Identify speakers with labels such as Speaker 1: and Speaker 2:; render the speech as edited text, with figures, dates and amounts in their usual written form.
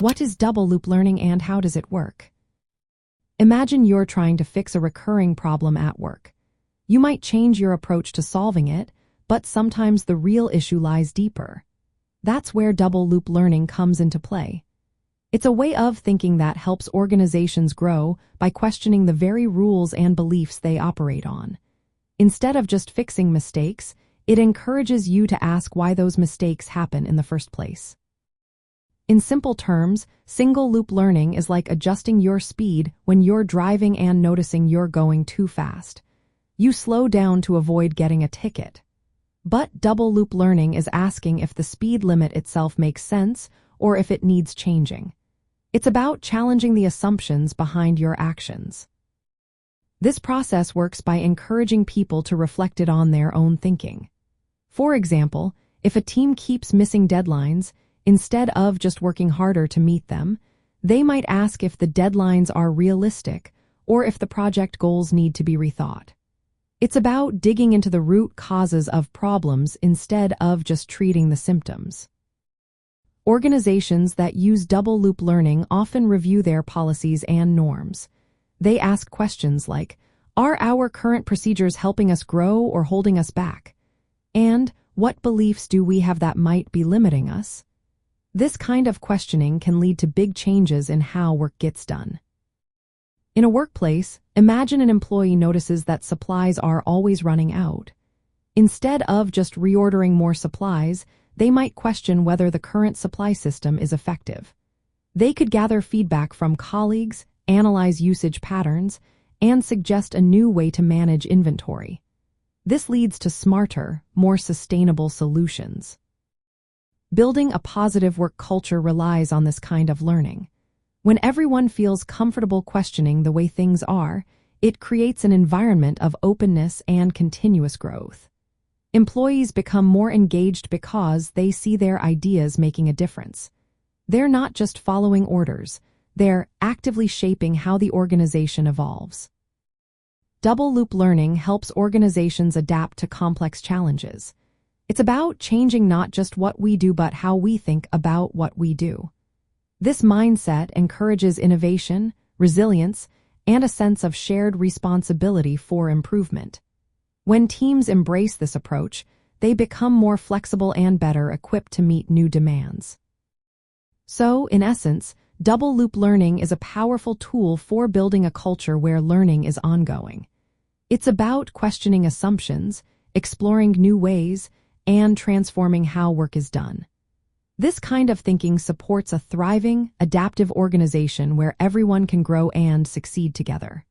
Speaker 1: What is double loop learning and how does it work? Imagine you're trying to fix a recurring problem at work. You might change your approach to solving it, but sometimes the real issue lies deeper. That's where double loop learning comes into play. It's a way of thinking that helps organizations grow by questioning the very rules and beliefs they operate on. Instead of just fixing mistakes, it encourages you to ask why those mistakes happen in the first place. In simple terms, single-loop learning is like adjusting your speed when you're driving and noticing you're going too fast. You slow down to avoid getting a ticket. But double-loop learning is asking if the speed limit itself makes sense or if it needs changing. It's about challenging the assumptions behind your actions. This process works by encouraging people to reflect it on their own thinking. For example, if a team keeps missing deadlines, instead of just working harder to meet them, they might ask if the deadlines are realistic or if the project goals need to be rethought. It's about digging into the root causes of problems instead of just treating the symptoms. Organizations that use double-loop learning often review their policies and norms. They ask questions like, are our current procedures helping us grow or holding us back? And what beliefs do we have that might be limiting us? This kind of questioning can lead to big changes in how work gets done. In a workplace, imagine an employee notices that supplies are always running out. Instead of just reordering more supplies, they might question whether the current supply system is effective. They could gather feedback from colleagues, analyze usage patterns, and suggest a new way to manage inventory. This leads to smarter, more sustainable solutions. Building a positive work culture relies on this kind of learning. When everyone feels comfortable questioning the way things are, it creates an environment of openness and continuous growth. Employees become more engaged because they see their ideas making a difference. They're not just following orders, they're actively shaping how the organization evolves. Double-loop learning helps organizations adapt to complex challenges. It's about changing not just what we do but how we think about what we do. This mindset encourages innovation, resilience, and a sense of shared responsibility for improvement. When teams embrace this approach, they become more flexible and better equipped to meet new demands. So, in essence, double-loop learning is a powerful tool for building a culture where learning is ongoing. It's about questioning assumptions, exploring new ways, and transforming how work is done. This kind of thinking supports a thriving, adaptive organization where everyone can grow and succeed together.